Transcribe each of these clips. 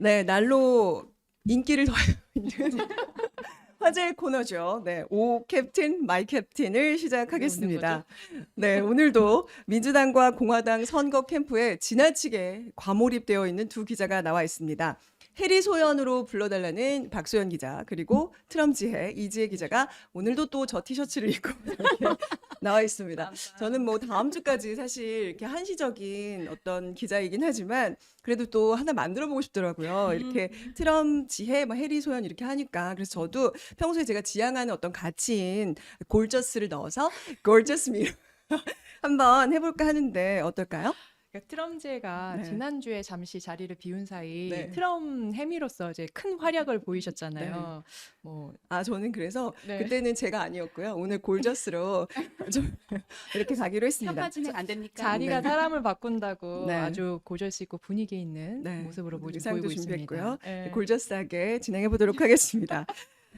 네, 날로 인기를 더하고 있는 화제의 코너죠. 네, 오 캡틴, 마이 캡틴을 시작하겠습니다. 네, 오늘도 민주당과 공화당 선거 캠프에 지나치게 과몰입되어 있는 두 기자가 나와 있습니다. 해리 소연으로 불러달라는 박소연 기자, 그리고 트럼p 지혜 이지혜 기자가 오늘도 또 저 티셔츠를 입고 이렇게 나와 있습니다. 저는 뭐 다음 주까지 사실 이렇게 한시적인 어떤 기자이긴 하지만 그래도 또 하나 만들어 보고 싶더라고요. 이렇게 트럼p 지혜, 뭐 해리 소연 이렇게 하니까 그래서 저도 평소에 제가 지향하는 어떤 가치인 골저스를 넣어서 골저스미 한번 해볼까 하는데 어떨까요? 그러니까 트럼제가 네. 지난주에 잠시 자리를 비운 사이 네. 트럼 해미로서 이제 큰 활약을 네. 보이셨잖아요. 뭐 아, 저는 그래서 네. 그때는 제가 아니었고요. 오늘 골저스로 좀 이렇게 가기로 했습니다. 협화 진행 안 됩니까? 자리가 네. 사람을 바꾼다고 네. 아주 고절수 있고 분위기 있는 네. 모습으로 의상도 보이고 준비했고요. 있습니다. 네. 골저스하게 진행해 보도록 하겠습니다.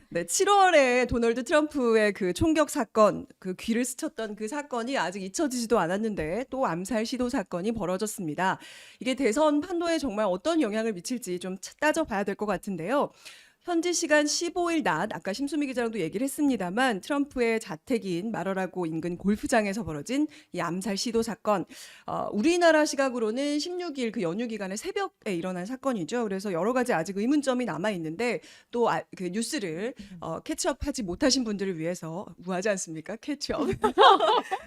네, 7월에 도널드 트럼프의 그 총격 사건, 그 귀를 스쳤던 그 사건이 아직 잊혀지지도 않았는데 또 암살 시도 사건이 벌어졌습니다. 이게 대선 판도에 정말 어떤 영향을 미칠지 좀 따져봐야 될 것 같은데요. 현지 시간 15일 낮, 아까 심수미 기자랑도 얘기를 했습니다만 트럼프의 자택인 마러라고 인근 골프장에서 벌어진 이 암살 시도 사건, 우리나라 시각으로는 16일 그 연휴 기간에 새벽에 일어난 사건이죠. 그래서 여러 가지 아직 의문점이 남아 있는데 또 그 뉴스를 캐치업하지 못하신 분들을 위해서 우아하지 않습니까? 캐치업.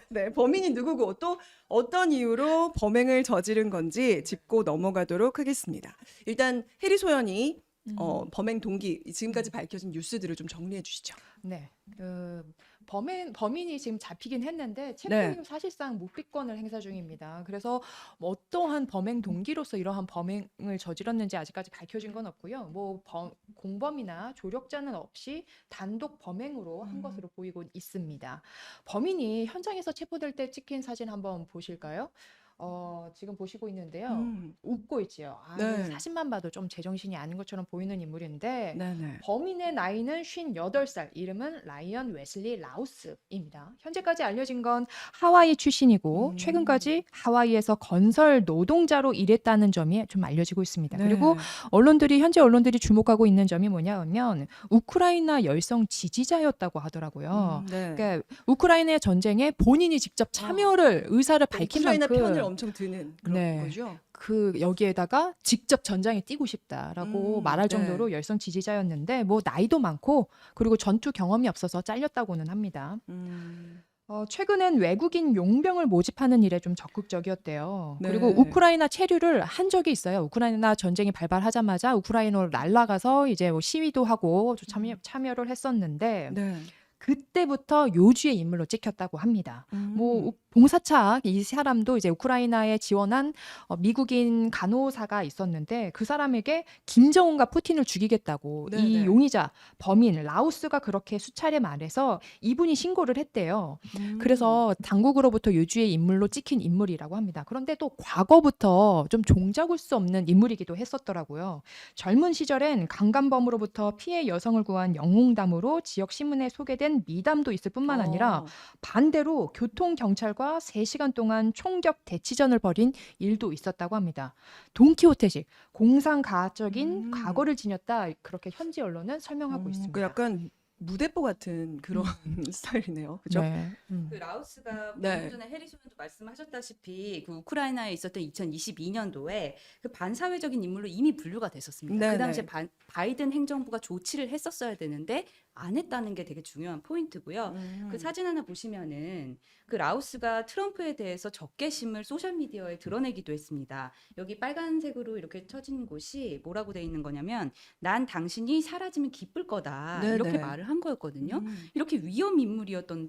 네, 범인이 누구고 또 어떤 이유로 범행을 저지른 건지 짚고 넘어가도록 하겠습니다. 일단 해리 소연이 범행 동기, 지금까지 밝혀진 뉴스들을 좀 정리해 주시죠. 네. 범인이 지금 잡히긴 했는데 네. 체포는 사실상 묵비권을 행사 중입니다. 그래서 뭐 어떠한 범행 동기로서 이러한 범행을 저질렀는지 아직까지 밝혀진 건 없고요. 뭐 공범이나 조력자는 없이 단독 범행으로 한 것으로 보이고 있습니다. 범인이 현장에서 체포될 때 찍힌 사진 한번 보실까요? 지금 보시고 있는데요. 웃고 있지요. 아, 네. 사진만 봐도 좀 제정신이 아닌 것처럼 보이는 인물인데 네네. 범인의 나이는 58살, 이름은 라이언 웨슬리 라우스입니다. 현재까지 알려진 건 하와이 출신이고 최근까지 하와이에서 건설 노동자로 일했다는 점이 좀 알려지고 있습니다. 네. 그리고 현재 언론들이 주목하고 있는 점이 뭐냐면 우크라이나 열성 지지자였다고 하더라고요. 네. 그러니까 우크라이나 전쟁에 본인이 직접 참여를 의사를 밝힌 우크라이나 만큼 편을 엄청 드는 그런 네. 거죠. 여기에다가 직접 전장에 뛰고 싶다라고 말할 네. 정도로 열성 지지자였는데 뭐 나이도 많고 그리고 전투 경험이 없어서 잘렸다고는 합니다. 최근엔 외국인 용병을 모집하는 일에 좀 적극적이었대요. 네. 그리고 우크라이나 체류를 한 적이 있어요. 우크라이나 전쟁이 발발하자마자 우크라이나로 날아가서 이제 뭐 시위도 하고 참여를 했었는데 네. 그때부터 요주의 인물로 찍혔다고 합니다. 뭐 봉사차 이 사람도 이제 우크라이나에 지원한 미국인 간호사가 있었는데 그 사람에게 김정은과 푸틴을 죽이겠다고 네네. 이 용의자 범인 라우스가 그렇게 수차례 말해서 이분이 신고를 했대요. 그래서 당국으로부터 요주의 인물로 찍힌 인물이라고 합니다. 그런데 또 과거부터 좀 종잡을 수 없는 인물이기도 했었더라고요. 젊은 시절엔 강간범으로부터 피해 여성을 구한 영웅담으로 지역 신문에 소개된 미담도 있을 뿐만 아니라 반대로 교통경찰과 3시간 동안 총격 대치전을 벌인 일도 있었다고 합니다. 돈키호테식 공상과학적인 과거를 지녔다, 그렇게 현지 언론은 설명하고 있습니다. 그 약간 무대뽀 같은 그런 스타일이네요. 그죠? 네. 그 라오스가 네. 방금 전에 해리슨도 말씀하셨다시피 그 우크라이나에 있었던 2022년도에 그 반사회적인 인물로 이미 분류가 됐었습니다. 네네. 그 당시에 바이든 행정부가 조치를 했었어야 되는데 안 했다는 게 되게 중요한 포인트고요. 그 사진 하나 보시면은 그 라오스가 트럼프에 대해서 적개심을 소셜미디어에 드러내기도 했습니다. 여기 빨간색으로 이렇게 쳐진 곳이 뭐라고 돼 있는 거냐면 난 당신이 사라지면 기쁠 거다. 네네. 이렇게 말을 한 거였거든요. 이렇게 위험 인물이었던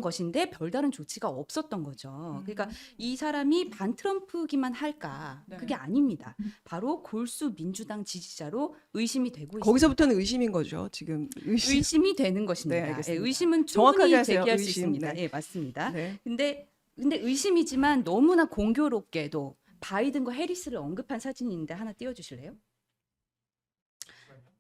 것인데 별다른 조치가 없었던 거죠. 그러니까 이 사람이 반트럼프기만 할까? 네. 그게 아닙니다. 바로 골수 민주당 지지자로 의심이 되고 있습니다. 거기서부터는 의심인 거죠. 지금 의심이 되는 것입니다. 네, 알겠습니다. 예, 의심은 정확하게 충분히 하세요. 제기할 수 의심. 있습니다. 네. 예, 맞습니다. 네. 근데 의심이지만 너무나 공교롭게도 바이든과 해리스를 언급한 사진이 있는데 하나 띄워주실래요?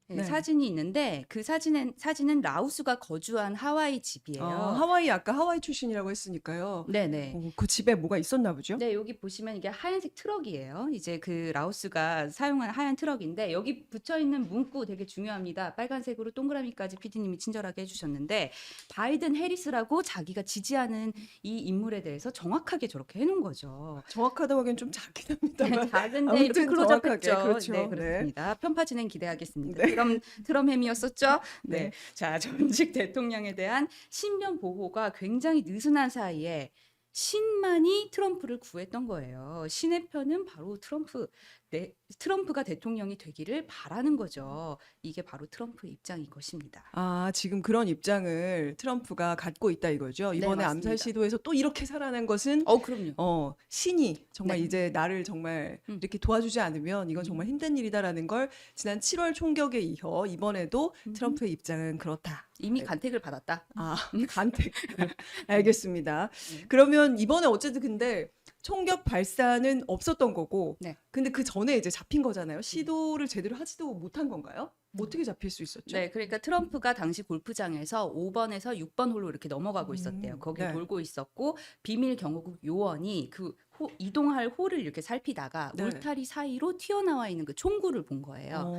네, 네. 사진이 있는데 그 사진은 라우스가 거주한 하와이 집이에요. 하와이 아까 하와이 출신이라고 했으니까요. 네네. 그 집에 뭐가 있었나 보죠? 네, 여기 보시면 이게 하얀색 트럭이에요. 이제 그 라오스가 사용한 하얀 트럭인데 여기 붙여 있는 문구 되게 중요합니다. 빨간색으로 동그라미까지 PD님이 친절하게 해주셨는데 바이든 해리스라고 자기가 지지하는 이 인물에 대해서 정확하게 저렇게 해놓은 거죠. 정확하다고 하기엔 좀 작긴 합니다만. 작은데 이렇게 아무튼 클로즈업했죠. 정확하게, 그렇죠. 네, 네. 그렇습니다. 편파 진행 기대하겠습니다. 네. 트럼햄이었었죠? 네. 네. 자, 전직 대통령에 대한 신변 보호가 굉장히 느슨한 사이에 신만이 트럼프를 구했던 거예요. 신의 편은 바로 트럼프가 대통령이 되기를 바라는 거죠. 이게 바로 트럼프의 입장인 것입니다. 지금 그런 입장을 트럼프가 갖고 있다 이거죠. 네, 이번에 맞습니다. 암살 시도에서 또 이렇게 살아난 것은 그럼요. 신이 정말 네. 이제 나를 정말 음. 이렇게 도와주지 않으면 이건 정말 힘든 일이다라는 걸 지난 7월 총격에 이어 이번에도 트럼프의 입장은 그렇다. 이미 네. 간택을 받았다. 간택. 알겠습니다. 네. 그러면 이번에 어쨌든 근데 총격 발사는 없었던 거고, 네. 근데 그 전에 이제 잡힌 거잖아요. 시도를 제대로 하지도 못한 건가요? 어떻게 잡힐 수 있었죠? 네, 그러니까 트럼프가 당시 골프장에서 5번에서 6번 홀로 이렇게 넘어가고 있었대요. 거기 네. 돌고 있었고 비밀 경호국 요원이 그 이동할 홀을 이렇게 살피다가 네. 울타리 사이로 튀어나와 있는 그 총구를 본 거예요.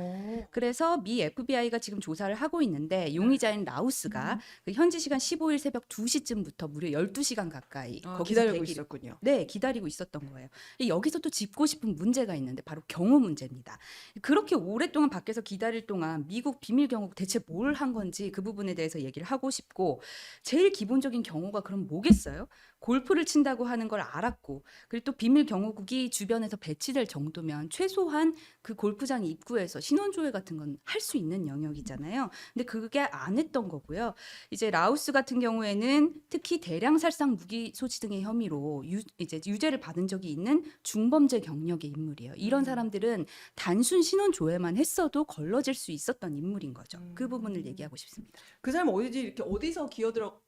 그래서 미 FBI가 지금 조사를 하고 있는데 용의자인 라우스가 그 현지 시간 15일 새벽 2시쯤부터 무려 12시간 가까이 거기서 기다리고 대기를 있었군요. 네, 기다리고 있었던 거예요. 여기서 또 짚고 싶은 문제가 있는데 바로 경호 문제입니다. 그렇게 오랫동안 밖에서 기다릴 동안 미국 비밀 경호국 대체 뭘 한 건지 그 부분에 대해서 얘기를 하고 싶고 제일 기본적인 경호가 그럼 뭐겠어요? 골프를 친다고 하는 걸 알았고 그리고 또 비밀 경호국이 주변에서 배치될 정도면 최소한 그 골프장 입구에서 신원조회 같은 건 할 수 있는 영역이잖아요. 근데 그게 안 했던 거고요. 이제 라오스 같은 경우에는 특히 대량 살상 무기 소지 등의 혐의로 이제 유죄를 받은 적이 있는 중범죄 경력의 인물이에요. 이런 사람들은 단순 신원조회만 했어도 걸러질 수 있었던 인물인 거죠. 그 부분을 얘기하고 싶습니다. 그 사람 어디서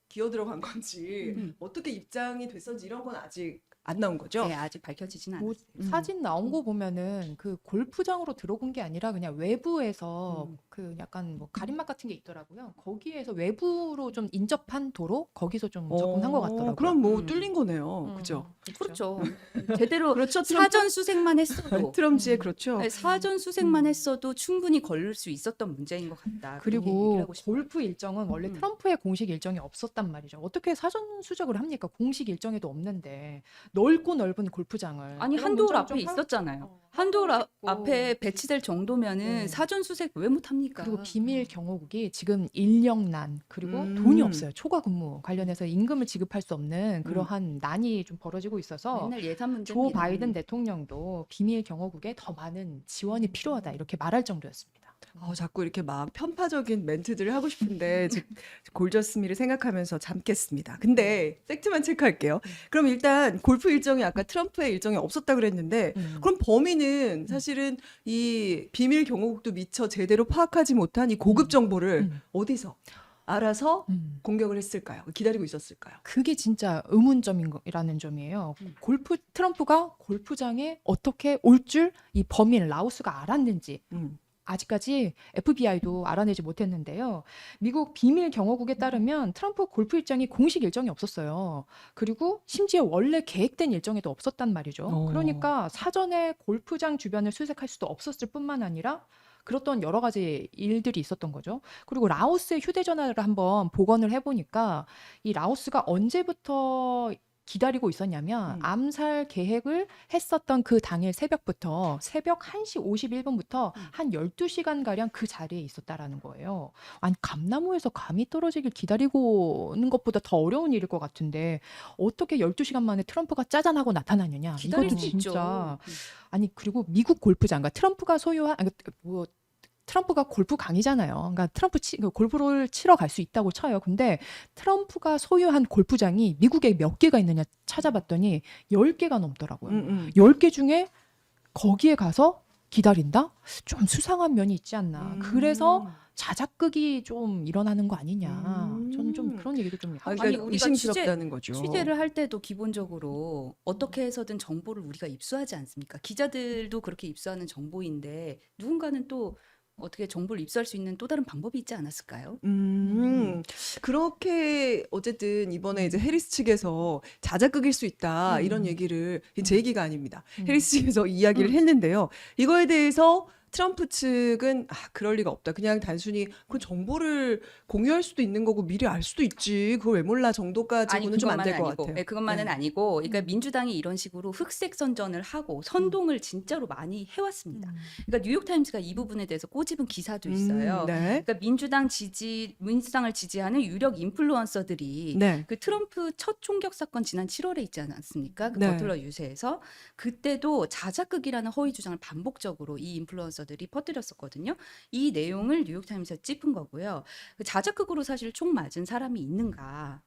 기어들어간 건지 어떻게 입장이 됐었는지 이런 건 아직 안 나온 거죠? 네, 아직 밝혀지지는 뭐 않았어요. 사진 나온 거 보면은 그 골프장으로 들어온 게 아니라 그냥 외부에서 그 약간 뭐 가림막 같은 게 있더라고요. 거기에서 외부로 좀 인접한 도로 거기서 좀 접근한 것 같더라고요. 그럼 뭐 뚫린 거네요. 음, 그죠? 그렇죠. 제대로 그렇죠. 사전 수색만 했어도 트럼프의 그렇죠. 네, 사전 수색만 했어도 충분히 걸릴 수 있었던 문제인 것 같다. 그런 얘기를 그리고 하고 싶어요. 골프 일정은 원래 음. 트럼프의 공식 일정이 없었단 말이죠. 어떻게 사전 수색을 합니까? 공식 일정에도 없는데 넓고 넓은 골프장을. 아니 그런 한도울 문제는 앞에 좀 있었잖아요. 한도울 있고. 앞에 배치될 정도면은 네. 사전 수색 왜 못합니까? 그리고 비밀 경호국이 지금 인력난 그리고 음. 돈이 없어요. 초과 근무 관련해서 임금을 지급할 수 없는 그러한 난이 좀 벌어지고 있어서 맨날 예산 조 문제입니다. 바이든 대통령도 비밀 경호국에 더 많은 지원이 필요하다 이렇게 말할 정도였습니다. 자꾸 이렇게 막 편파적인 멘트들을 하고 싶은데 골저스미를 생각하면서 참겠습니다. 근데 팩트만 체크할게요. 그럼 일단 골프 일정이 아까 트럼프의 일정이 없었다 그랬는데 그럼 범인은 사실은 이 비밀 경호국도 미처 제대로 파악하지 못한 이 고급 정보를 어디서 알아서 공격을 했을까요? 기다리고 있었을까요? 그게 진짜 의문점이라는 점이에요. 트럼프가 골프장에 어떻게 올 줄 이 범인 라오스가 알았는지 아직까지 FBI도 알아내지 못했는데요. 미국 비밀 경호국에 따르면 트럼프 골프 일정이 공식 일정이 없었어요. 그리고 심지어 원래 계획된 일정에도 없었단 말이죠. 그러니까 사전에 골프장 주변을 수색할 수도 없었을 뿐만 아니라 그랬던 여러 가지 일들이 있었던 거죠. 그리고 라오스의 휴대전화를 한번 복원을 해보니까 이 라오스가 언제부터 기다리고 있었냐면 암살 계획을 했었던 그 당일 새벽부터 새벽 1시 51분부터 한 12시간가량 그 자리에 있었다라는 거예요. 아니 감나무에서 감이 떨어지길 기다리고 오는 것보다 더 어려운 일일 것 같은데 어떻게 12시간 만에 트럼프가 짜잔하고 나타나느냐. 기다릴 이것도 수 진짜 있죠. 아니 그리고 미국 골프장 그러니까 트럼프가 골프 강이잖아요. 그러니까 골프를 치러 갈 수 있다고 쳐요. 근데 트럼프가 소유한 골프장이 미국에 몇 개가 있느냐 찾아봤더니 10개가 넘더라고요. 10개 중에 거기에 가서 기다린다? 좀 수상한 면이 있지 않나. 그래서 자작극이 좀 일어나는 거 아니냐. 저는 좀 그런 얘기도 좀 하고 그러니까 우리가 의심스럽다는 거죠. 취재를 할 때도 기본적으로 어떻게 해서든 정보를 우리가 입수하지 않습니까? 기자들도 그렇게 입수하는 정보인데 누군가는 또 어떻게 정보를 입수할 수 있는 또 다른 방법이 있지 않았을까요? 그렇게 어쨌든 이번에 이제 해리스 측에서 자작극일 수 있다 이런 얘기를 제 얘기가 아닙니다. 해리스 측에서 이야기를 했는데요. 이거에 대해서 트럼프 측은 그럴 리가 없다. 그냥 단순히 그 정보를 공유할 수도 있는 거고 미리 알 수도 있지. 그걸 왜 몰라 정도까지고는 좀 안 될 것 같아요. 네, 그것만은 네. 아니고, 그러니까 민주당이 이런 식으로 흑색 선전을 하고 선동을 진짜로 많이 해왔습니다. 그러니까 뉴욕 타임스가 이 부분에 대해서 꼬집은 기사도 있어요. 네. 그러니까 민주당을 지지하는 유력 인플루언서들이 네. 그 트럼프 첫 총격 사건 지난 7월에 있지 않았습니까? 그 네. 버틀러 유세에서 그때도 자작극이라는 허위 주장을 반복적으로 이 인플루언서들이 퍼뜨렸었거든요. 이 내용을 뉴욕 타임스에 찝은 거고요. 그 자작극으로 사실 총 맞은 사람이 있는가?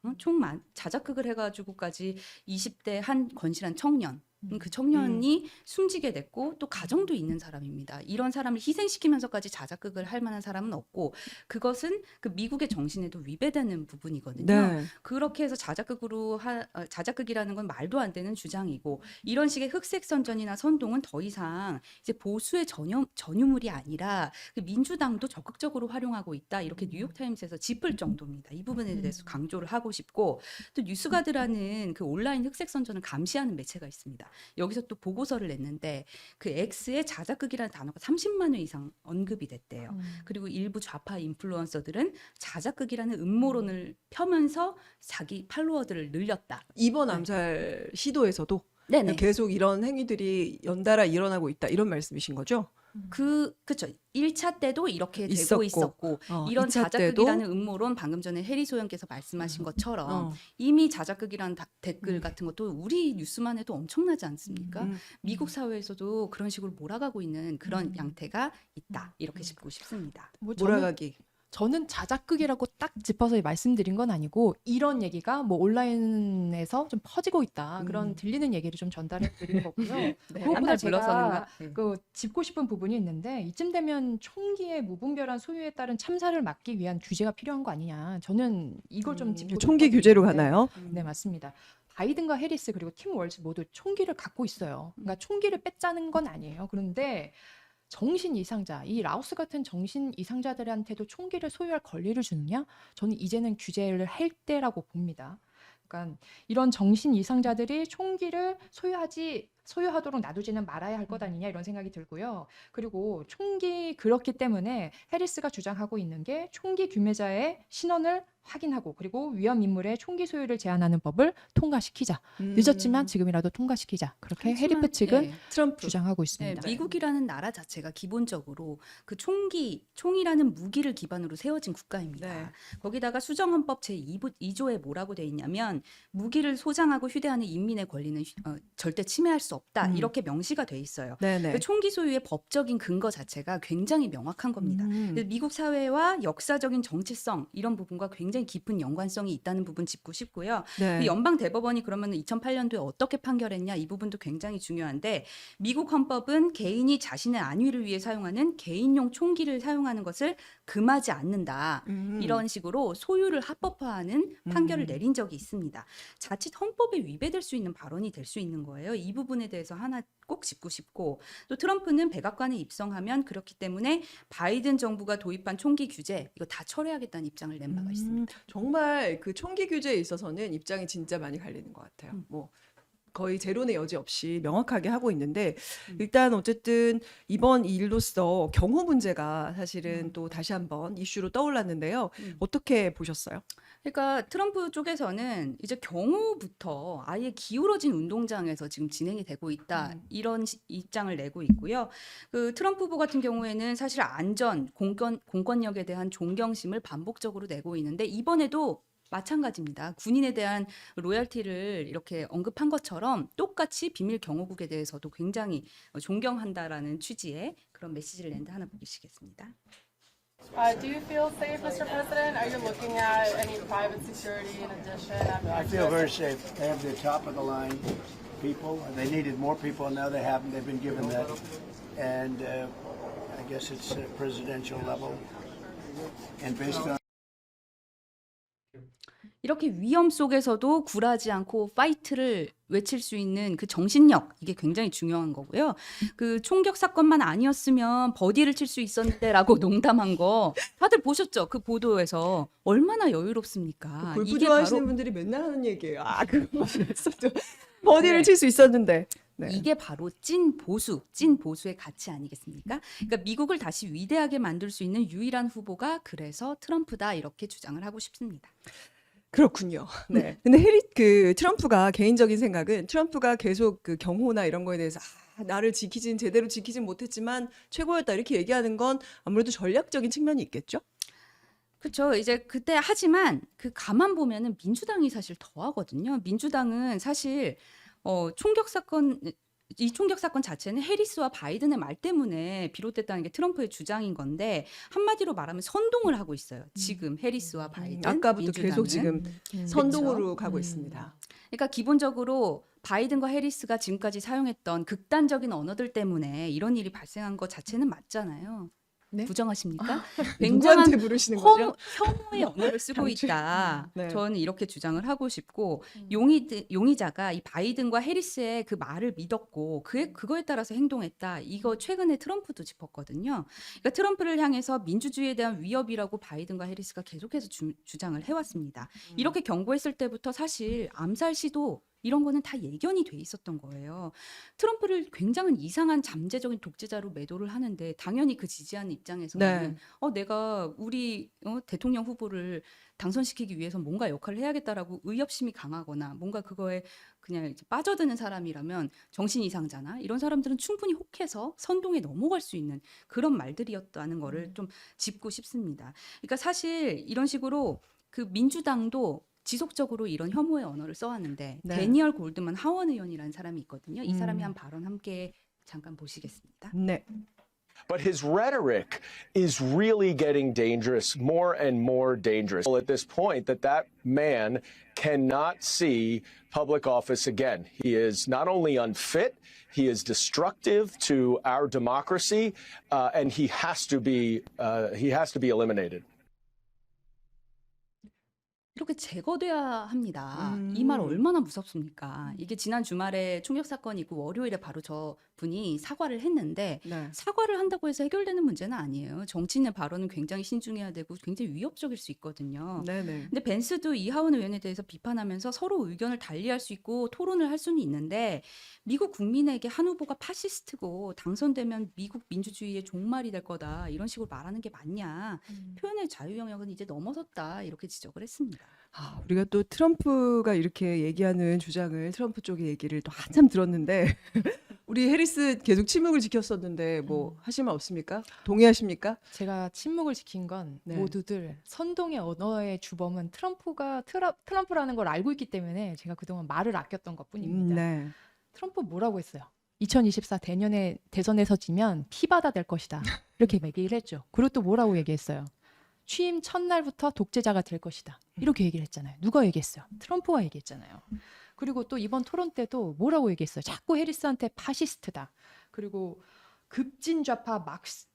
자작극을 해가지고까지 20대 한 건실한 청년. 그 청년이 숨지게 됐고 또 가정도 있는 사람입니다. 이런 사람을 희생시키면서까지 자작극을 할 만한 사람은 없고 그것은 그 미국의 정신에도 위배되는 부분이거든요. 네. 그렇게 해서 자작극이라는 건 말도 안 되는 주장이고 이런 식의 흑색 선전이나 선동은 더 이상 이제 보수의 전유물이 아니라 그 민주당도 적극적으로 활용하고 있다. 이렇게 뉴욕 타임스에서 짚을 정도입니다. 이 부분에 대해서 강조를 하고 싶고 또 뉴스가드라는 그 온라인 흑색 선전을 감시하는 매체가 있습니다. 여기서 또 보고서를 냈는데 그 X의 자작극이라는 단어가 30만 회 이상 언급이 됐대요. 그리고 일부 좌파 인플루언서들은 자작극이라는 음모론을 펴면서 자기 팔로워들을 늘렸다. 이번 암살 시도에서도 네네. 계속 이런 행위들이 연달아 일어나고 있다 이런 말씀이신 거죠? 그쵸. 1차 때도 이렇게 되고 있었고, 있었고 이런 2차 자작극이라는 음모론 방금 전에 해리 소연께서 말씀하신 것처럼 이미 자작극이라는 댓글 같은 것도 우리 뉴스만 해도 엄청나지 않습니까? 미국 사회에서도 그런 식으로 몰아가고 있는 그런 양태가 있다. 이렇게 짚고 싶습니다. 뭐 몰아가기. 저는 자작극이라고 딱 짚어서 말씀드린 건 아니고 이런 얘기가 뭐 온라인에서 좀 퍼지고 있다 그런 들리는 얘기를 좀 전달해 드린 거고요. 네, 무엇보다 한달 제가 물러서는가? 네. 그 짚고 싶은 부분이 있는데 이쯤 되면 총기의 무분별한 소유에 따른 참사를 막기 위한 규제가 필요한 거 아니냐. 저는 이걸 좀 짚고 총기 싶거든요. 규제로 네. 가나요? 네, 맞습니다. 바이든과 해리스 그리고 팀 월즈 모두 총기를 갖고 있어요. 그러니까 총기를 뺐자는 건 아니에요. 그런데 정신 이상자, 이 라오스 같은 정신 이상자들한테도 총기를 소유할 권리를 주느냐? 저는 이제는 규제를 할 때라고 봅니다. 그러니까 이런 정신 이상자들이 총기를 소유하도록 놔두지는 말아야 할 것 아니냐 이런 생각이 들고요. 그리고 총기 그렇기 때문에 해리스가 주장하고 있는 게 총기 규매자의 신원을 확인하고 그리고 위험 인물의 총기 소유를 제한하는 법을 통과시키자. 늦었지만 지금이라도 통과시키자. 그렇게 해리프 측은 네. 트럼프 주장하고 네, 있습니다. 미국이라는 나라 자체가 기본적으로 그 총이라는 무기를 기반으로 세워진 국가입니다. 네. 거기다가 수정헌법 제2조에 뭐라고 돼 있냐면 무기를 소장하고 휴대하는 인민의 권리는 절대 침해할 수 없다. 이렇게 명시가 돼 있어요. 네네. 그 총기 소유의 법적인 근거 자체가 굉장히 명확한 겁니다. 그래서 미국 사회와 역사적인 정치성 이런 부분과 굉장히 깊은 연관성이 있다는 부분 짚고 싶고요. 네. 그 연방 대법원이 그러면 2008년도에 어떻게 판결했냐 이 부분도 굉장히 중요한데 미국 헌법은 개인이 자신의 안위를 위해 사용하는 개인용 총기를 사용하는 것을 금하지 않는다. 이런 식으로 소유를 합법화하는 판결을 내린 적이 있습니다. 자칫 헌법에 위배될 수 있는 발언이 될 수 있는 거예요. 이 부분에 대해서 하나 꼭 짚고 싶고 또 트럼프는 백악관에 입성하면 그렇기 때문에 바이든 정부가 도입한 총기 규제 이거 다 철회하겠다는 입장을 낸 바가 있습니다. 정말 그 총기 규제에 있어서는 입장이 진짜 많이 갈리는 것 같아요. 뭐 거의 제론의 여지 없이 명확하게 하고 있는데 일단 어쨌든 이번 일로서 경호 문제가 사실은 또 다시 한번 이슈로 떠올랐는데요. 어떻게 보셨어요? 그러니까 트럼프 쪽에서는 이제 경호부터 아예 기울어진 운동장에서 지금 진행이 되고 있다 이런 입장을 내고 있고요. 그 트럼프 후보 같은 경우에는 사실 안전, 공권력에 대한 존경심을 반복적으로 내고 있는데 이번에도 마찬가지입니다. 군인에 대한 로열티를 이렇게 언급한 것처럼 똑같이 비밀 경호국에 대해서도 굉장히 존경한다라는 취지의 그런 메시지를 낸다 하나 보시겠습니다. Do you feel safe, Mr. President? Are you looking at any private security in addition? I feel very safe. They have the top of the line people. They needed more people, and now they haven't. They've been given that. And I guess it's a presidential level. And based on 이렇게 위험 속에서도 굴하지 않고 파이트를 외칠 수 있는 그 정신력 이게 굉장히 중요한 거고요. 그 총격 사건만 아니었으면 버디를 칠 수 있었는데라고 농담한 거 다들 보셨죠? 그 보도에서 얼마나 여유롭습니까? 골프 이게 좋아하시는 바로 분들이 맨날 하는 얘기예요. 아, 그거 했어도 버디를 네. 칠 수 있었는데. 네. 이게 바로 찐 보수의 가치 아니겠습니까? 그러니까 미국을 다시 위대하게 만들 수 있는 유일한 후보가 그래서 트럼프다 이렇게 주장을 하고 싶습니다. 그렇군요. 네. 근데 그 트럼프가 개인적인 생각은 트럼프가 계속 그 경호나 이런 거에 대해서 나를 제대로 지키진 못했지만 최고였다 이렇게 얘기하는 건 아무래도 전략적인 측면이 있겠죠? 그렇죠. 이제 그때 하지만 그 가만 보면은 민주당이 사실 더 하거든요. 민주당은 사실 이 총격 사건 자체는 해리스와 바이든의 말 때문에 비롯됐다는 게 트럼프의 주장인 건데 한마디로 말하면 선동을 하고 있어요. 지금 해리스와 바이든 아까부터 계속 민주당은. 지금 선동으로 가고 있습니다. 그러니까 기본적으로 바이든과 해리스가 지금까지 사용했던 극단적인 언어들 때문에 이런 일이 발생한 것 자체는 맞잖아요. 네? 부정하십니까? 누구한테 굉장한 부르시는 거죠? 혐오의 언어를 쓰고 있다. 네. 저는 이렇게 주장을 하고 싶고 용의자가 이 바이든과 해리스의 그 말을 믿었고 그거에 따라서 행동했다. 이거 최근에 트럼프도 짚었거든요. 그러니까 트럼프를 향해서 민주주의에 대한 위협이라고 바이든과 해리스가 계속해서 주장을 해왔습니다. 이렇게 경고했을 때부터 사실 암살 시도 이런 거는 다 예견이 돼 있었던 거예요. 트럼프를 굉장한 이상한 잠재적인 독재자로 매도를 하는데 당연히 그 지지하는 입장에서는 내가 우리 대통령 후보를 당선시키기 위해서 뭔가 역할을 해야겠다라고 의협심이 강하거나 뭔가 그거에 그냥 이제 빠져드는 사람이라면 정신 이상자나 이런 사람들은 충분히 혹해서 선동에 넘어갈 수 있는 그런 말들이었다는 거를 좀 짚고 싶습니다. 그러니까 사실 이런 식으로 그 민주당도 지속적으로 이런 혐오의 언어를 써왔는데 네. 데니얼 골드만 하원 의원이라는 사람이 있거든요. 이 사람이 한 발언 함께 잠깐 보시겠습니다. 네. But his rhetoric is really getting dangerous, more and more dangerous. At this point, that man cannot see public office again. He is not only unfit, he is destructive to our democracy, and he has to be eliminated. 이렇게 제거돼야 합니다. 이 말 얼마나 무섭습니까? 이게 지난 주말에 총격 사건이 있고 월요일에 바로 저 분이 사과를 했는데 네. 사과를 한다고 해서 해결되는 문제는 아니에요. 정치인의 발언은 굉장히 신중해야 되고 굉장히 위협적일 수 있거든요. 네네. 근데 벤스도 이 하원 의원에 대해서 비판하면서 서로 의견을 달리할 수 있고 토론을 할 수는 있는데 미국 국민에게 한 후보가 파시스트고 당선되면 미국 민주주의의 종말이 될 거다 이런 식으로 말하는 게 맞냐? 표현의 자유 영역은 이제 넘어섰다 이렇게 지적을 했습니다. 우리가 또 트럼프가 이렇게 얘기하는 주장을 트럼프 쪽의 얘기를 또 한참 들었는데 우리 해리스 계속 침묵을 지켰었는데 뭐 하실 말 없습니까? 동의하십니까? 제가 침묵을 지킨 건 네. 모두들 선동의 언어의 주범은 트럼프라는 걸 알고 있기 때문에 제가 그동안 말을 아꼈던 것뿐입니다. 네. 트럼프 뭐라고 했어요? 2024 내년에 대선에서 지면 피바다 될 것이다. 이렇게 얘기를 했죠. 그리고 또 뭐라고 얘기했어요? 취임 첫날부터 독재자가 될 것이다. 이렇게 얘기를 했잖아요. 누가 얘기했어요? 트럼프가 얘기했잖아요. 그리고 또 이번 토론 때도 뭐라고 얘기했어요? 자꾸 해리스한테 파시스트다. 그리고 급진 좌파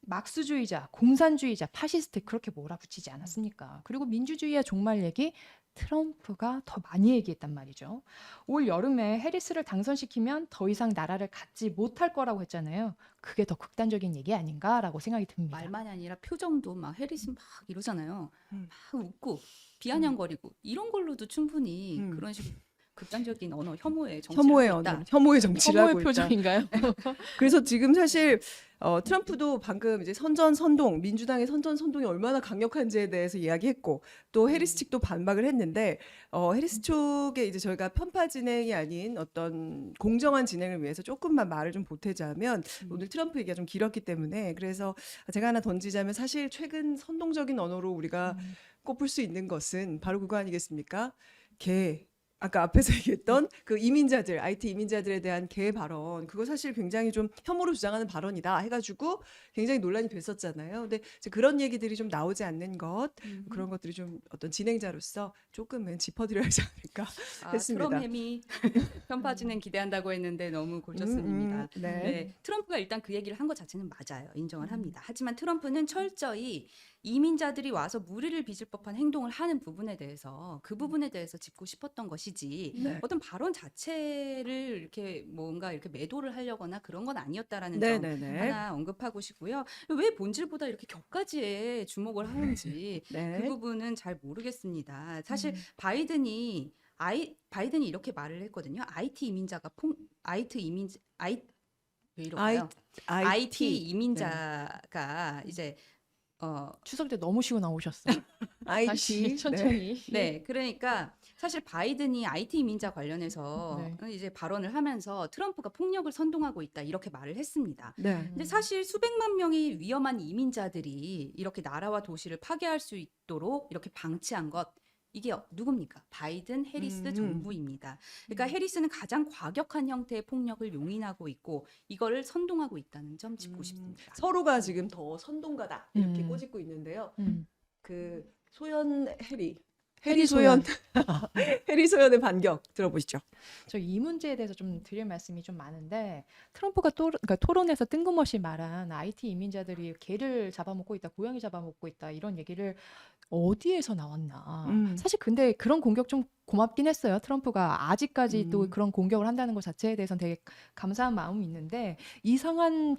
막스주의자, 공산주의자, 파시스트 그렇게 몰아붙이지 않았습니까? 그리고 민주주의의 종말 얘기 트럼프가 더 많이 얘기했단 말이죠. 올 여름에 해리스를 당선시키면 더 이상 나라를 갖지 못할 거라고 했잖아요. 그게 더 극단적인 얘기 아닌가라고 생각이 듭니다. 말만이 아니라 표정도 막 해리스 막 이러잖아요. 막 웃고 비아냥거리고 이런 걸로도 충분히 그런 식으로 극단적인 언어 혐오의 정치를 혐오의 하고 있다. 언어, 혐오의 정치를 하고 혐오의 있다. 표정인가요? 그래서 지금 사실 트럼프도 방금 이제 선전-선동, 민주당의 선전-선동이 얼마나 강력한지에 대해서 이야기했고 또 해리스 측도 반박을 했는데 해리스 쪽에 이제 저희가 편파 진행이 아닌 어떤 공정한 진행을 위해서 조금만 말을 좀 보태자면 오늘 트럼프 얘기가 좀 길었기 때문에 그래서 제가 하나 던지자면 사실 최근 선동적인 언어로 우리가 꼽을 수 있는 것은 바로 그거 아니겠습니까? 아까 앞에서 얘기했던 그 이민자들, IT 이민자들에 대한 개 발언, 그거 사실 굉장히 좀 혐오로 주장하는 발언이다 해가지고 굉장히 논란이 됐었잖아요. 근데 이제 그런 얘기들이 좀 나오지 않는 것, 그런 것들이 좀 어떤 진행자로서 조금은 짚어드려야 하지 않을까 했습니다. 트럼햄이 편파 진행 기대한다고 했는데 너무 골쳤습니다. 네. 네, 트럼프가 일단 그 얘기를 한 것 자체는 맞아요. 인정을 합니다. 하지만 트럼프는 철저히 이민자들이 와서 무리를 빚을 법한 행동을 하는 부분에 대해서 그 부분에 대해서 짚고 싶었던 것이지 네. 어떤 발언 자체를 이렇게 뭔가 이렇게 매도를 하려거나 그런 건 아니었다라는 네, 점 네, 네. 하나 언급하고 싶고요. 왜 본질보다 이렇게 격가지에 주목을 하는지 네. 그 부분은 잘 모르겠습니다. 사실 바이든이 이렇게 말을 했거든요. 왜 이럴까요? IT 이민자가 이제 추석 때 너무 쉬고 나오셨어요. IT 다시 천천히. 네, 그러니까 사실 바이든이 IT 이민자 관련해서 이제 발언을 하면서 트럼프가 폭력을 선동하고 있다 이렇게 말을 했습니다. 네. 근데 사실 수백만 명의 위험한 이민자들이 이렇게 나라와 도시를 파괴할 수 있도록 이렇게 방치한 것 이게 누굽니까? 바이든 해리스 정부입니다. 그러니까 해리스는 가장 과격한 형태의 폭력을 용인하고 있고 이거를 선동하고 있다는 점 짚고 싶습니다. 서로가 지금 더 선동가다 이렇게 음. 꼬집고 있는데요. 음. 그 소연 해리 해리소연. 해리 소연의 반격 들어보시죠. 저 이 문제에 대해서 좀 드릴 말씀이 좀 많은데 트럼프가 그러니까 토론에서 뜬금없이 말한 IT 이민자들이 개를 잡아먹고 있다, 고양이 잡아먹고 있다 이런 얘기를 어디에서 나왔나. 사실 근데 그런 공격 좀 고맙긴 했어요. 트럼프가 아직까지 또 그런 공격을 한다는 것 자체에 대해서는 되게 감사한 마음이 있는데 이런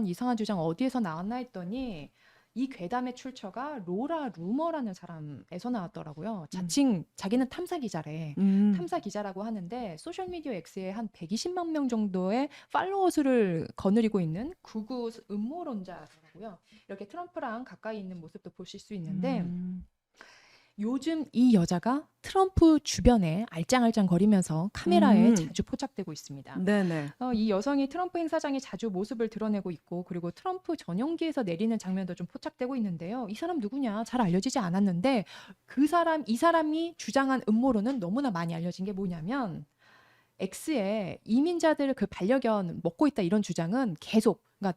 이상한 주장 어디에서 나왔나 했더니 이 괴담의 출처가 로라 루머라는 사람에서 나왔더라고요. 자칭 자기는 탐사 기자래. 탐사 기자라고 하는데 소셜미디어 X에 한 120만 명 정도의 팔로워 수를 거느리고 있는 극우 음모론자더라고요. 이렇게 트럼프랑 가까이 있는 모습도 보실 수 있는데 요즘 이 여자가 트럼프 주변에 알짱알짱 거리면서 카메라에 자주 포착되고 있습니다. 네네. 이 여성이 트럼프 행사장에 자주 모습을 드러내고 있고 그리고 트럼프 전용기에서 내리는 장면도 좀 포착되고 있는데요. 이 사람 누구냐 잘 알려지지 않았는데 이 사람이 주장한 음모론은 너무나 많이 알려진 게 뭐냐면 X에 이민자들 그 반려견 먹고 있다 이런 주장은 계속 그러니까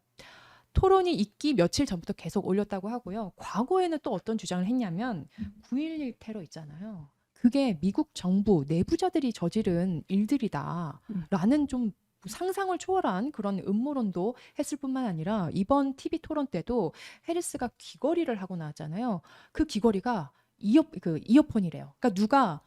토론이 있기 며칠 전부터 계속 올렸다고 하고요. 과거에는 또 어떤 주장을 했냐면 9.11 테러 있잖아요. 그게 미국 정부 내부자들이 저지른 일들이다라는 좀 상상을 초월한 그런 음모론도 했을 뿐만 아니라 이번 TV 토론 때도 해리스가 귀걸이를 하고 나왔잖아요. 그 귀걸이가 이어폰이래요. 그러니까 누가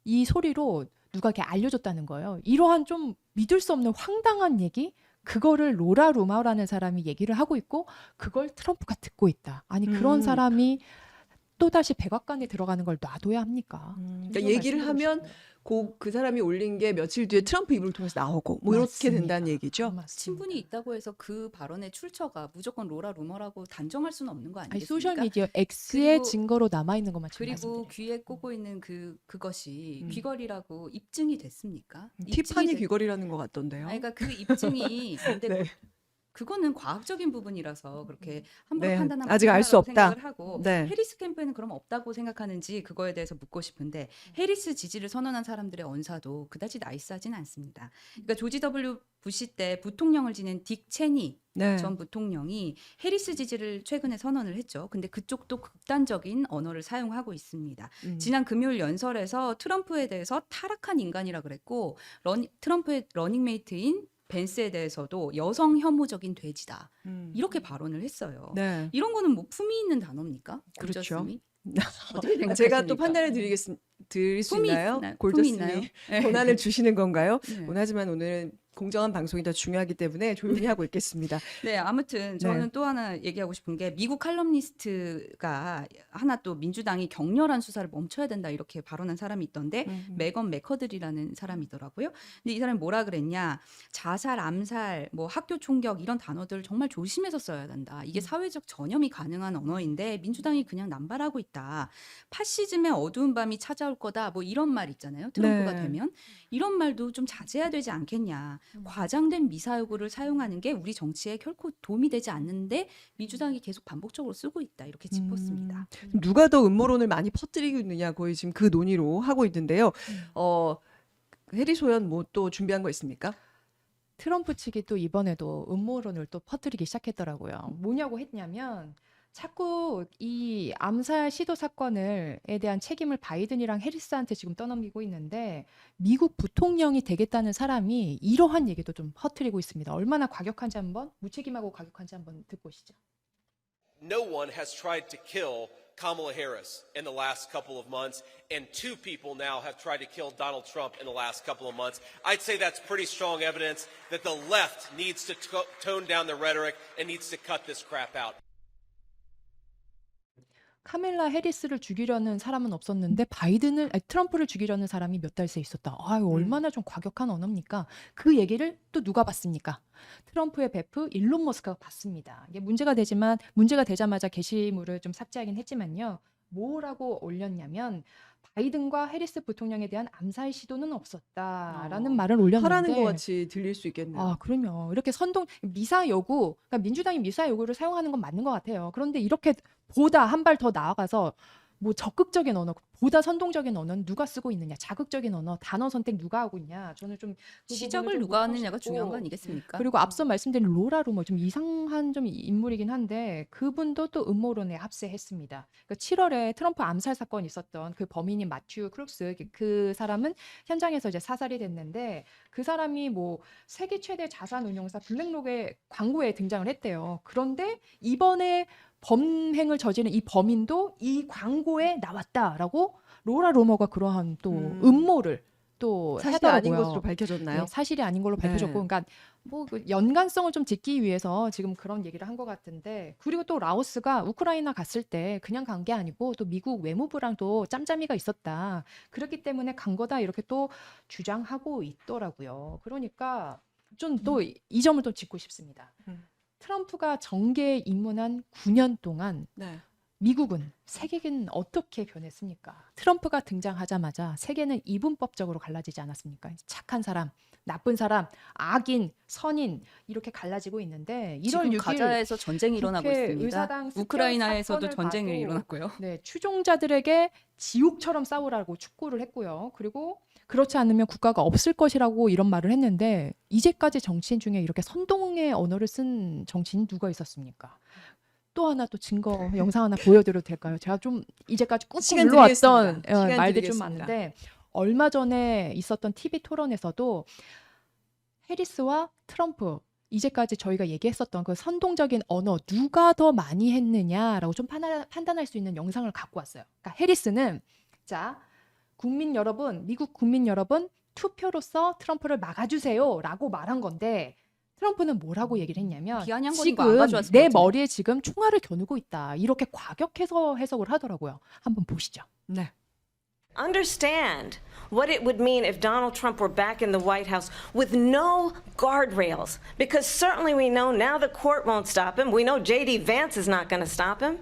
이 소리로 누가 이렇게 알려줬다는 거예요. 이러한 좀 믿을 수 없는 황당한 얘기 그거를 로라 루머라는 사람이 얘기를 하고 있고 그걸 트럼프가 듣고 있다. 아니 그런 사람이 또다시 백악관에 들어가는 걸 놔둬야 합니까? 그러니까 얘기를 하면 그 사람이 올린 게 며칠 뒤에 트럼프 입을 통해서 나오고 뭐 이렇게 맞습니다. 된다는 얘기죠. 맞습니다. 친분이 있다고 해서 그 발언의 출처가 무조건 로라 루머라고 단정할 수는 없는 거 아니, 아니겠습니까? 소셜미디어 X의 그리고- 증거로 남아있는 것만 지금 그리고 말씀드려요. 귀에 꼬고 있는 그것이 귀걸이라고 입증이 됐습니까? 티파니 입증이 귀걸이라는 것 같던데요. 아니, 그러니까 그 입증이 근데 네. 그거는 과학적인 부분이라서 그렇게 함부로 네, 판단하면 아직 알 수 없다. 생각을 하고 네. 해리스 캠프에는 그럼 없다고 생각하는지 그거에 대해서 묻고 싶은데 해리스 지지를 선언한 사람들의 언사도 그다지 나이스하진 않습니다. 그러니까 조지 W 부시 때 부통령을 지낸 딕 체니 네. 전 부통령이 해리스 지지를 최근에 선언을 했죠. 근데 그쪽도 극단적인 언어를 사용하고 있습니다. 지난 금요일 연설에서 트럼프에 대해서 타락한 인간이라 그랬고 트럼프의 러닝메이트인 벤스에 대해서도 여성 혐오적인 돼지다. 이렇게 발언을 했어요. 네. 이런 거는 뭐 품위 있는 단어입니까? 그렇죠. 고저스미? 어떻게 생각하십니까? 제가 또 판단을 드릴 수 품위 있나요? 있나요? 품위 골저스미 있나요? 네. 권한을 주시는 건가요? 네. 하지만 오늘은 공정한 방송이 더 중요하기 때문에 조용히 하고 있겠습니다. 네, 아무튼 저는 네. 또 하나 얘기하고 싶은 게 미국 칼럼니스트가 하나 또 민주당이 격렬한 수사를 멈춰야 된다 이렇게 발언한 사람이 있던데 메건 맥커들이라는 사람이더라고요. 근데 이 사람이 뭐라 그랬냐? 자살, 암살, 뭐 학교 총격 이런 단어들을 정말 조심해서 써야 된다. 이게 사회적 전염이 가능한 언어인데 민주당이 그냥 남발하고 있다. 파시즘의 어두운 밤이 찾아올 거다. 뭐 이런 말 있잖아요. 트럼프가 네. 되면 이런 말도 좀 자제해야 되지 않겠냐. 과장된 미사여구를 사용하는 게 우리 정치에 결코 도움이 되지 않는데 민주당이 계속 반복적으로 쓰고 있다 이렇게 짚었습니다. 누가 더 음모론을 많이 퍼뜨리고 있느냐 거의 지금 그 논의로 하고 있는데요. 해리 소연 뭐 또 준비한 거 있습니까? 트럼프 측이 또 이번에도 음모론을 또 퍼뜨리기 시작했더라고요. 뭐냐고 했냐면 자꾸 이 암살 시도 사건에 대한 책임을 바이든이랑 해리스한테 지금 떠넘기고 있는데 미국 부통령이 되겠다는 사람이 이러한 얘기도 좀 퍼뜨리고 있습니다. 얼마나 과격한지 한번 무책임하고 과격한지 한번 듣고 오시죠. No one has tried to kill Kamala Harris in the last couple of months, and 2 people now have tried to kill Donald Trump in the last couple of months. I'd say that's pretty strong evidence that the left needs to tone down the rhetoric and needs to cut this crap out. 카밀라 해리스를 죽이려는 사람은 없었는데 트럼프를 죽이려는 사람이 몇 달 새 있었다. 아유, 얼마나 좀 과격한 언어입니까? 그 얘기를 또 누가 봤습니까? 트럼프의 베프 일론 머스크가 봤습니다. 이게 문제가 되자마자 게시물을 좀 삭제하긴 했지만요. 뭐라고 올렸냐면 바이든과 해리스 부통령에 대한 암살 시도는 없었다라는 말을 올렸는데 하라는 것 같이 들릴 수 있겠네요. 아, 그럼요. 이렇게 그러니까 민주당이 미사 요구를 사용하는 건 맞는 것 같아요. 그런데 이렇게 보다 한 발 더 나아가서 뭐 적극적인 언어, 보다 선동적인 언어는 누가 쓰고 있느냐, 자극적인 언어, 단어 선택 누가 하고 있냐. 저는 좀 그 시작을 부분을 좀 누가 묻고 하느냐가 싶고. 중요한 거 아니겠습니까? 그리고 앞서 말씀드린 로라 루머 좀 이상한 좀 인물이긴 한데 그분도 또 음모론에 합세했습니다. 그러니까 7월에 트럼프 암살 사건이 있었던 그 범인인 마튜 크룩스 그 사람은 현장에서 이제 사살이 됐는데 그 사람이 뭐 세계 최대 자산 운용사 블랙록의 광고에 등장을 했대요. 그런데 이번에 범행을 저지른 이 범인도 이 광고에 나왔다라고 로라 루머가 그러한 또 음모를 또 사실이 하더라고요. 아닌 것으로 밝혀졌나요? 네, 사실이 아닌 걸로 밝혀졌고, 네. 그러니까 뭐 그 연관성을 좀 짓기 위해서 지금 그런 얘기를 한 것 같은데, 그리고 또 라오스가 우크라이나 갔을 때 그냥 간 게 아니고 또 미국 외무부랑 또 짬짬이가 있었다. 그렇기 때문에 간 거다 이렇게 또 주장하고 있더라고요. 그러니까 좀 또 이 점을 또 짚고 싶습니다. 트럼프가 정계에 입문한 9년 동안 네. 미국은 세계는 어떻게 변했습니까? 트럼프가 등장하자마자 세계는 이분법적으로 갈라지지 않았습니까? 착한 사람, 나쁜 사람, 악인, 선인 이렇게 갈라지고 있는데 1월 지금 6일 가자에서 전쟁이 일어나고 국회 있습니다. 의사당 습격 우크라이나에서도 사건을 전쟁이 봐도 일어났고요. 네, 추종자들에게 지옥처럼 싸우라고 촉구를 했고요. 그리고 그렇지 않으면 국가가 없을 것이라고 이런 말을 했는데 이제까지 정치인 중에 이렇게 선동의 언어를 쓴 정치인 누가 있었습니까? 또 하나 또 증거 영상 하나 보여드려도 될까요? 제가 좀 이제까지 꾹꾹 시간 눌러왔던 드리겠습니다. 시간 말들 좀 드리겠습니다. 많은데 얼마 전에 있었던 TV 토론에서도 해리스와 트럼프 이제까지 저희가 얘기했었던 그 선동적인 언어 누가 더 많이 했느냐라고 좀 판단할 수 있는 영상을 갖고 왔어요. 그러니까 해리스는 자 국민 여러분, 미국 국민 여러분 투표로서 트럼프를 막아주세요라고 말한 건데 트럼프는 뭐라고 얘기를 했냐면 비아냥거린 거안 지금 가져왔을 것 내 같은데. 머리에 지금 총알을 겨누고 있다. 이렇게 과격해서 해석을 하더라고요. 한번 보시죠. 네. Understand what it would mean if Donald Trump were back in the White House with no guardrails. Because certainly we know now the court won't stop him. We know J.D. Vance is not going to stop him.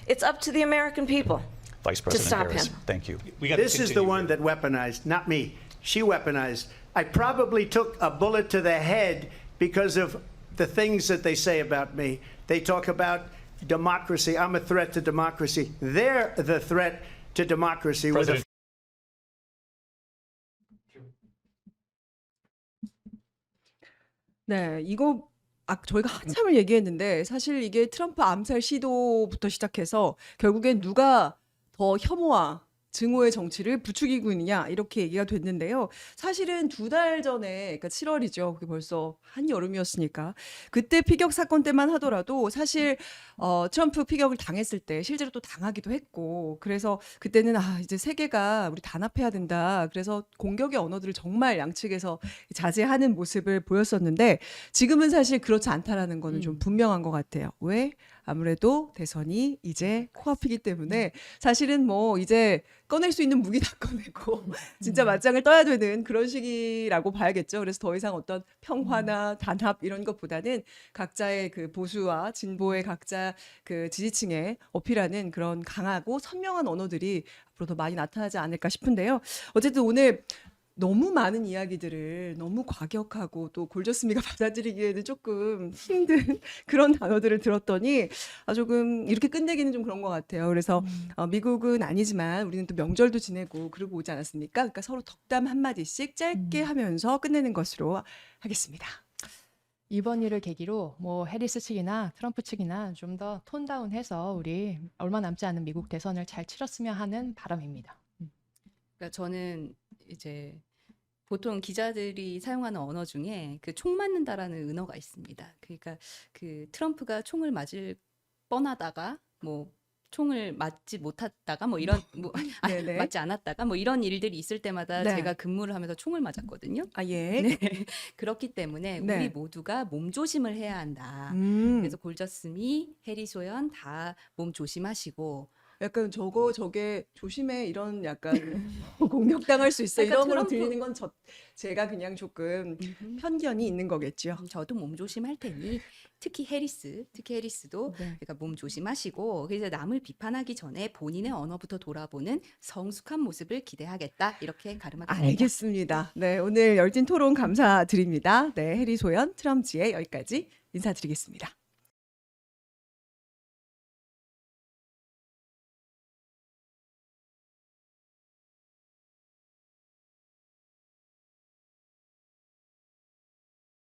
It's up to the American people Vice to President stop Harris, him. thank you. This is the one that weaponized, not me. She weaponized. I probably took a bullet to the head because of the things that they say about me. They talk about democracy. I'm a threat to democracy. They're the threat to democracy. With a 네, 이거 저희가 한참을 얘기했는데 사실 이게 트럼프 암살 시도부터 시작해서 결국엔 누가 더 혐오와 증오의 정치를 부추기고 있느냐 이렇게 얘기가 됐는데요. 사실은 2달 전에 그러니까 7월이죠. 그게 벌써 한여름이었으니까 그때 피격 사건 때만 하더라도 사실 트럼프 피격을 당했을 때 실제로 또 당하기도 했고 그래서 그때는 이제 세계가 우리 단합해야 된다. 그래서 공격의 언어들을 정말 양측에서 자제하는 모습을 보였었는데 지금은 사실 그렇지 않다라는 거는 좀 분명한 것 같아요. 왜? 아무래도 대선이 이제 코앞이기 때문에 사실은 뭐 이제 꺼낼 수 있는 무기 다 꺼내고 진짜 맞짱을 떠야 되는 그런 시기라고 봐야겠죠. 그래서 더 이상 어떤 평화나 단합 이런 것보다는 각자의 그 보수와 진보의 각자 그 지지층에 어필하는 그런 강하고 선명한 언어들이 앞으로 더 많이 나타나지 않을까 싶은데요. 어쨌든 오늘 너무 많은 이야기들을 너무 과격하고 또 골저스미가 받아들이기에는 조금 힘든 그런 단어들을 들었더니 조금 이렇게 끝내기는 좀 그런 것 같아요. 그래서 미국은 아니지만 우리는 또 명절도 지내고 그러고 오지 않았습니까? 그러니까 서로 덕담 한마디씩 짧게 하면서 끝내는 것으로 하겠습니다. 이번 일을 계기로 뭐 해리스 측이나 트럼프 측이나 좀 더 톤다운해서 우리 얼마 남지 않은 미국 대선을 잘 치렀으면 하는 바람입니다. 그러니까 저는 이제 보통 기자들이 사용하는 언어 중에 그 총 맞는다라는 은어가 있습니다. 그러니까 그 트럼프가 총을 맞을 뻔하다가 뭐 총을 맞지 못했다가 뭐 이런 뭐 네네. 맞지 않았다가 뭐 이런 일들이 있을 때마다 네. 제가 근무를 하면서 총을 맞았거든요. 아, 예. 네. 그렇기 때문에 네. 우리 모두가 몸 조심을 해야 한다. 그래서 골저스미, 해리 소연 다 몸 조심하시고 약간 저게 조심해 이런 약간 공격당할 수 있어 그러니까 이런 걸로 트럼프- 들리는 건 제가 그냥 조금 편견이 있는 거겠죠. 저도 몸 조심할 테니 특히 해리스도 네. 그러니까 몸 조심하시고 그래서 남을 비판하기 전에 본인의 언어부터 돌아보는 성숙한 모습을 기대하겠다 이렇게 가름하겠습니다. 알겠습니다. 네, 오늘 열띤 토론 감사드립니다. 네, 해리 소연 트럼지의 여기까지 인사드리겠습니다.